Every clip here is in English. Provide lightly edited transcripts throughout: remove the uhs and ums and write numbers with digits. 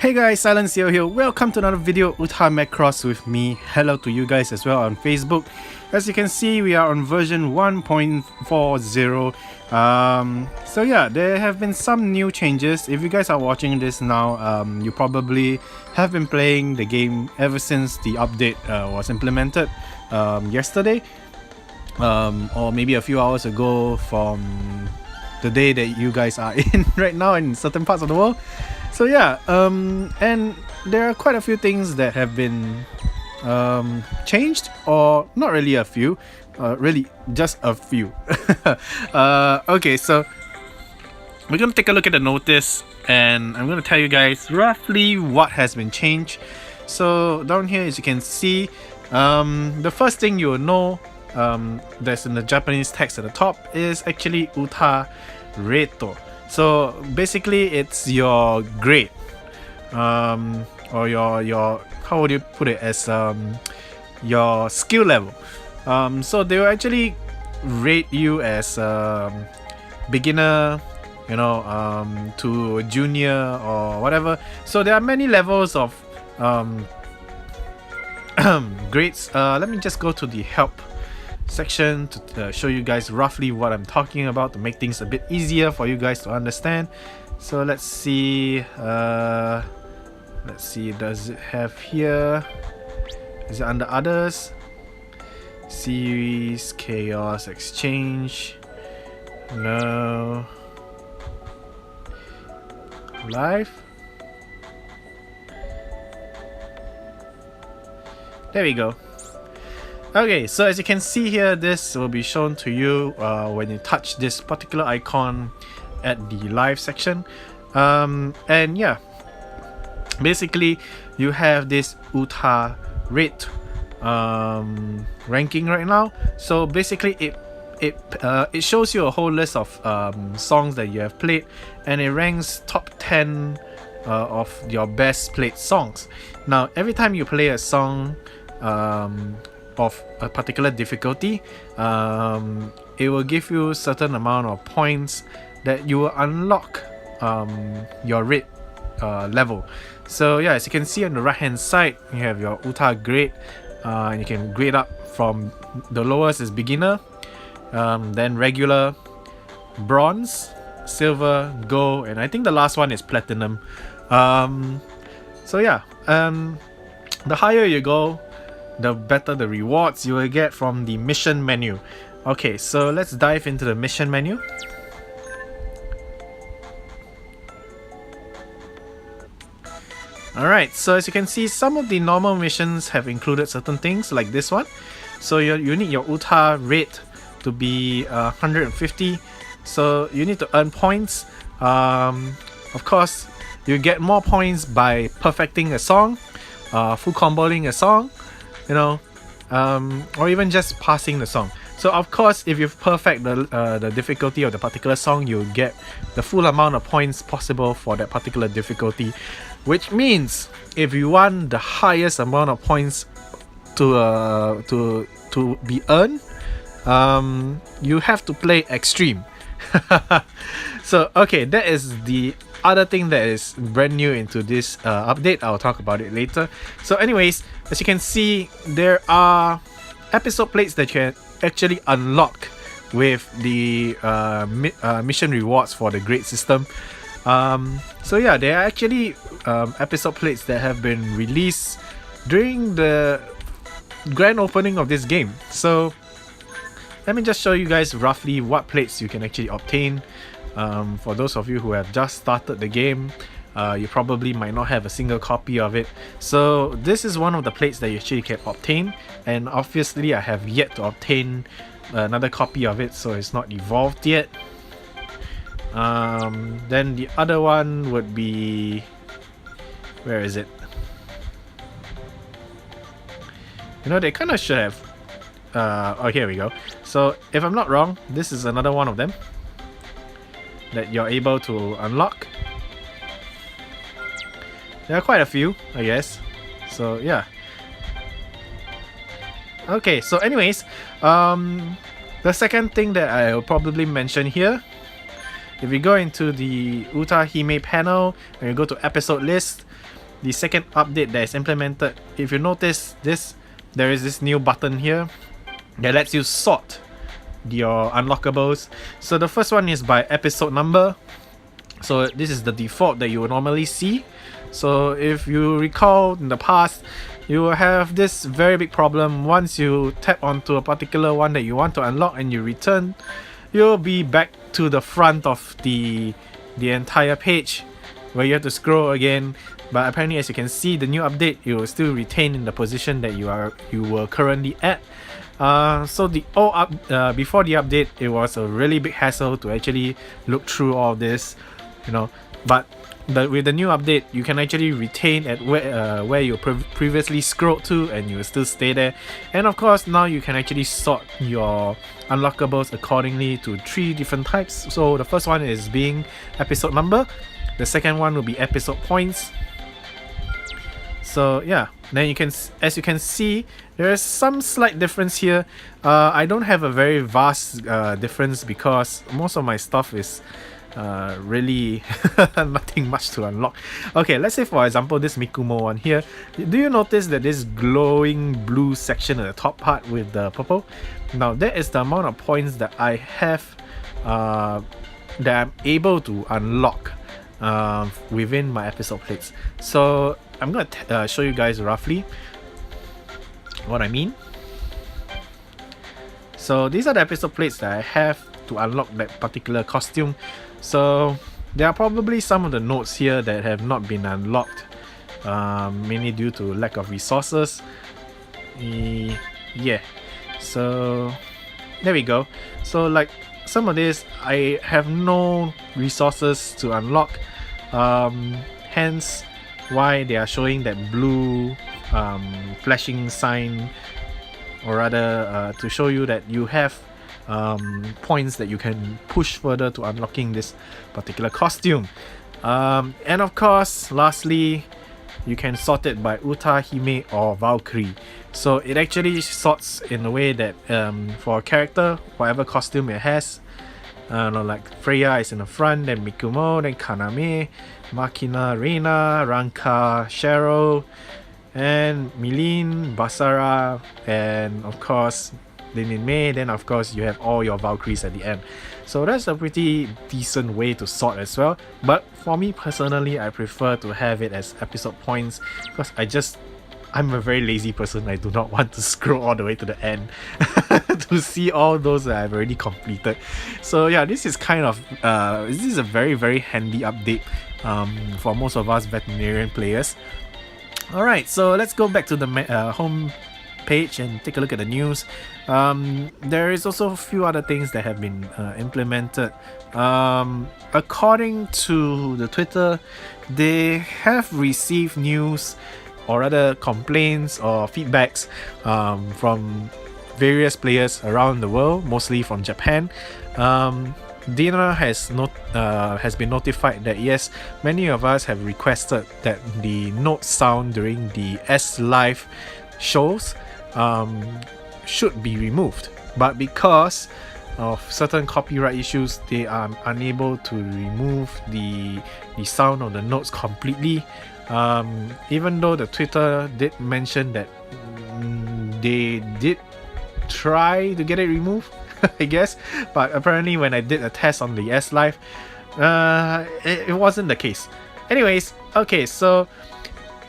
Hey guys, SilentCiel here. Welcome to another video,歌マクロス with me. Hello to you guys as well on Facebook. As you can see, we are on version 1.40. So yeah, there have been some new changes. If you guys are watching this now, you probably have been playing the game ever since the update was implemented yesterday, or maybe a few hours ago from the day that you guys are in right now in certain parts of the world. So yeah, and there are quite a few things that have been changed, or not really a few, really just a few. Okay, so we're gonna take a look at the notice, and I'm gonna tell you guys roughly what has been changed. So down here, as you can see, the first thing you will know that's in the Japanese text at the top is actually Uta Reto. So basically it's your grade, or your how would you put it, as your skill level. So they will actually rate you as beginner, to junior or whatever. So there are many levels of grades. Let me just go to the help section to show you guys roughly what I'm talking about, to make things a bit easier for you guys to understand. So let's see, does it have here, is it under others, series, chaos, exchange, no, live, there we go. Okay, so as you can see here, this will be shown to you when you touch this particular icon at the live section. And yeah, basically you have this Uta rate ranking right now. So basically it shows you a whole list of songs that you have played, and it ranks top 10 of your best played songs. Now every time you play a song of a particular difficulty, it will give you a certain amount of points that you will unlock your rate level. So yeah, as you can see on the right hand side, you have your Uta grade, and you can grade up from the lowest is beginner, then regular, bronze, silver, gold, and I think the last one is platinum. So yeah, the higher you go, the better the rewards you will get from the mission menu. Okay, so let's dive into the mission menu. Alright, so as you can see, some of the normal missions have included certain things like this one. So you need your Uta rate to be 150, so you need to earn points. Of course, you get more points by perfecting a song, full comboing a song, or even just passing the song. So of course, if you perfect the difficulty of the particular song, you'll get the full amount of points possible for that particular difficulty, which means if you want the highest amount of points to be earned, you have to play extreme. So okay, that is the other thing that is brand new into this update. I'll talk about it later. So anyways, as you can see, there are episode plates that you can actually unlock with the mission rewards for the grade system. So yeah, there are actually episode plates that have been released during the grand opening of this game. So let me just show you guys roughly what plates you can actually obtain. For those of you who have just started the game, you probably might not have a single copy of it. So this is one of the plates that you actually can obtain, and obviously I have yet to obtain another copy of it, so it's not evolved yet. Then the other one would be, where is it? They kind of should have. Oh, here we go. So if I'm not wrong, this is another one of them that you're able to unlock. There are quite a few, I guess. So yeah. Okay, so anyways, the second thing that I'll probably mention here if you go into the Utahime panel and you go to episode list, the second update that is implemented, if you notice this, there is this new button here that lets you sort your unlockables. So the first one is by episode number. So this is the default that you would normally see. So if you recall in the past, you will have this very big problem. Once you tap onto a particular one that you want to unlock and you return, you'll be back to the front of the entire page where you have to scroll again. But apparently, as you can see, the new update, it will still retain in the position that you were currently at. So before the update, it was a really big hassle to actually look through all this, you know. But with the new update, you can actually retain at where you previously scrolled to, and you will still stay there. And of course, now you can actually sort your unlockables accordingly to 3 different types. So the first one is being episode number. The second one will be episode points. So yeah, then as you can see, there is some slight difference here. I don't have a very vast difference because most of my stuff is really nothing much to unlock. Okay, let's say for example this Mikumo one here. Do you notice that this glowing blue section at the top part with the purple? Now that is the amount of points that I have that I'm able to unlock within my episode plates. So I'm gonna show you guys roughly what I mean. So these are the episode plates that I have to unlock that particular costume. So there are probably some of the notes here that have not been unlocked, mainly due to lack of resources. Yeah, so there we go. So like some of this, I have no resources to unlock, hence why they are showing that blue flashing sign, or rather to show you that you have points that you can push further to unlocking this particular costume. And of course, lastly, you can sort it by Utahime or Valkyrie. So it actually sorts in a way that for a character, whatever costume it has, like Freya is in the front, then Mikumo, then Kaname, Makina, Reina, Ranka, Cheryl, and Milene, Basara, and of course Lin Mei. Then of course you have all your Valkyries at the end. So that's a pretty decent way to sort as well. But for me personally, I prefer to have it as episode points because I'm a very lazy person. I do not want to scroll all the way to the end to see all those that I've already completed. So yeah, this is kind of this is a very, very handy update for most of us veterinarian players. Alright, so let's go back to the home page and take a look at the news. There is also a few other things that have been implemented. According to the Twitter, they have received news, or rather complaints or feedbacks from various players around the world, mostly from Japan. Dina has been notified that yes, many of us have requested that the note sound during the S Live shows should be removed, but because of certain copyright issues, they are unable to remove the sound of the notes completely. Even though the Twitter did mention that they did try to get it removed, I guess, but apparently when I did a test on the S Live, it wasn't the case. Anyways, okay, so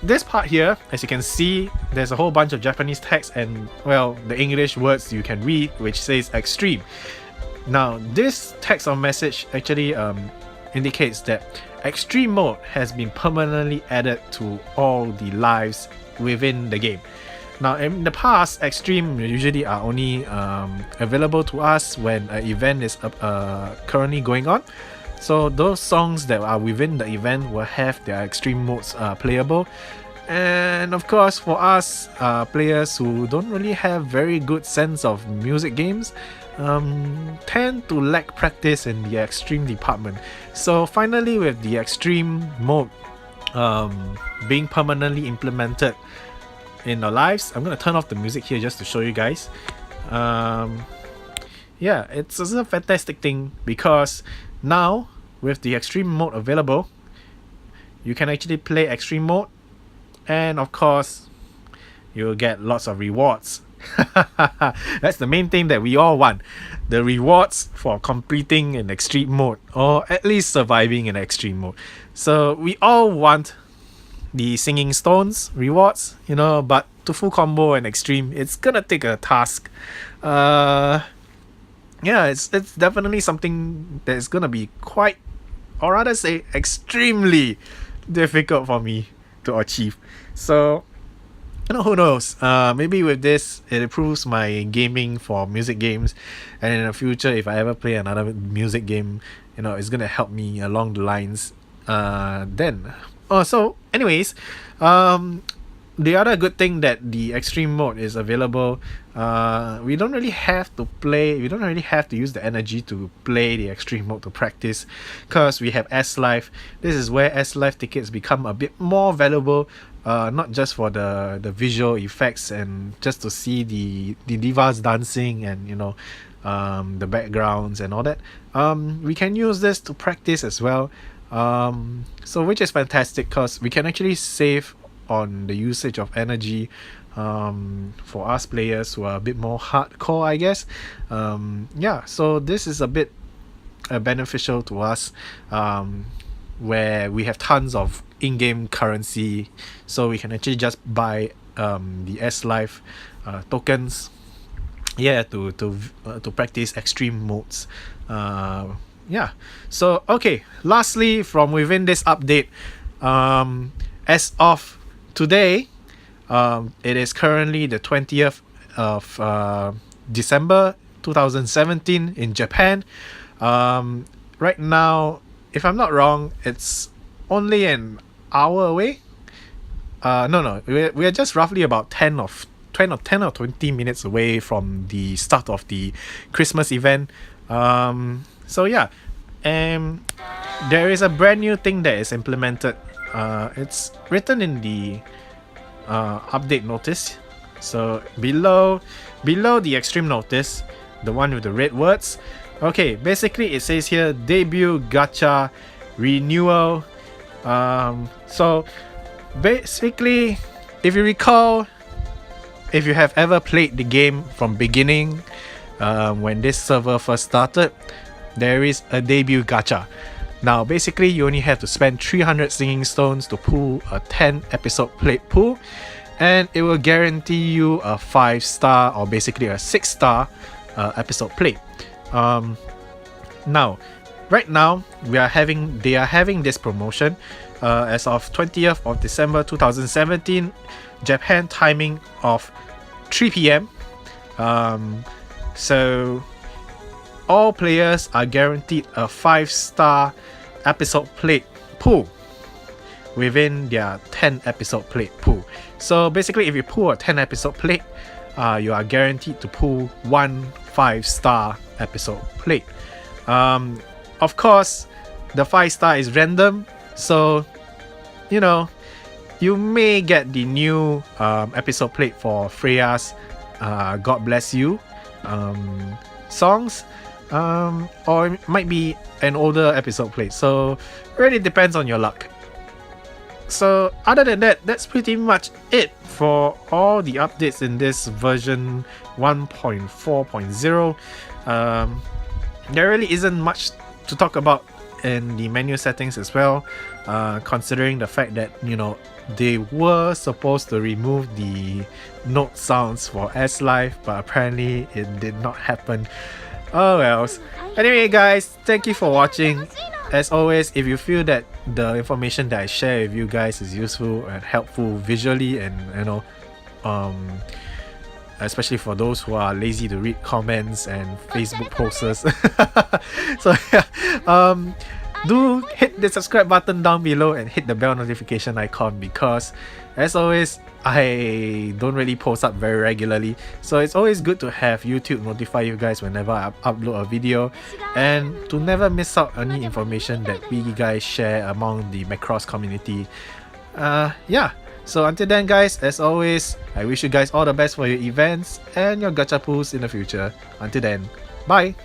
this part here, as you can see, there's a whole bunch of Japanese text and, well, the English words you can read, which says extreme. Now, this text or message actually indicates that extreme mode has been permanently added to all the lives within the game. Now, in the past, extreme usually are only available to us when an event is currently going on. So those songs that are within the event will have their extreme modes playable. And of course, for us players who don't really have very good sense of music games, tend to lack practice in the extreme department. So finally, with the extreme mode being permanently implemented in our lives, I'm gonna turn off the music here just to show you guys. Yeah, it's a fantastic thing because now with the extreme mode available, you can actually play extreme mode, and of course you'll get lots of rewards. That's the main thing that we all want, the rewards for completing in extreme mode, or at least surviving in extreme mode. So we all want the singing stones rewards, you know, but to full combo and extreme, it's gonna take a task. Yeah, it's definitely something that's gonna be quite, or rather say extremely difficult for me to achieve. So, you know, who knows, maybe with this it improves my gaming for music games, and in the future if I ever play another music game, you know, it's gonna help me along the lines then. So anyways, the other good thing that the extreme mode is available, we don't really have to use the energy to play the extreme mode to practice, because we have S-Life. This is where S-Life tickets become a bit more valuable, not just for the visual effects and just to see the divas dancing and, you know, the backgrounds and all that. We can use this to practice as well, so which is fantastic, because we can actually save on the usage of energy for us players who are a bit more hardcore, I guess. Yeah, so this is a bit beneficial to us, where we have tons of in-game currency, so we can actually just buy the S-Life tokens, yeah, to practice extreme modes. Yeah, so okay, lastly, from within this update, as of today, it is currently the 20th of December 2017 in Japan. Right now, if I'm not wrong, it's only an hour away. No, we are just roughly about 10 or 20 minutes away from the start of the Christmas event. So yeah, there is a brand new thing that is implemented. It's written in the update notice. So below the extreme notice, the one with the red words, okay, basically it says here debut gacha renewal. So basically, if you recall, if you have ever played the game from beginning, when this server first started, there is a debut gacha. Now basically you only have to spend 300 singing stones to pull a 10 episode plate pool, and it will guarantee you a 5-star or basically a 6-star episode plate. Now right now they are having this promotion as of 20th of December 2017 Japan timing of 3 p.m. So all players are guaranteed a 5-star episode plate pool within their 10 episode plate pool. So basically, if you pull a 10 episode plate, you are guaranteed to pull 1 5-star episode plate. Of course, the 5-star is random, so you know, you may get the new episode plate for Freya's God Bless You songs, or it might be an older episode plate, so really depends on your luck. So other than that, that's pretty much it for all the updates in this version 1.4.0. There really isn't much to talk about in the menu settings as well, considering the fact that, you know, they were supposed to remove the note sounds for S-Life, but apparently it did not happen. Oh well. Anyway guys, thank you for watching. As always, if you feel that the information that I share with you guys is useful and helpful visually, and you know, especially for those who are lazy to read comments and Facebook posts. So yeah, do hit the subscribe button down below and hit the bell notification icon, because as always, I don't really post up very regularly, so it's always good to have YouTube notify you guys whenever I upload a video, and to never miss out any information that we guys share among the Macross community. Yeah, so until then guys, as always, I wish you guys all the best for your events and your gacha pools in the future. Until then, bye!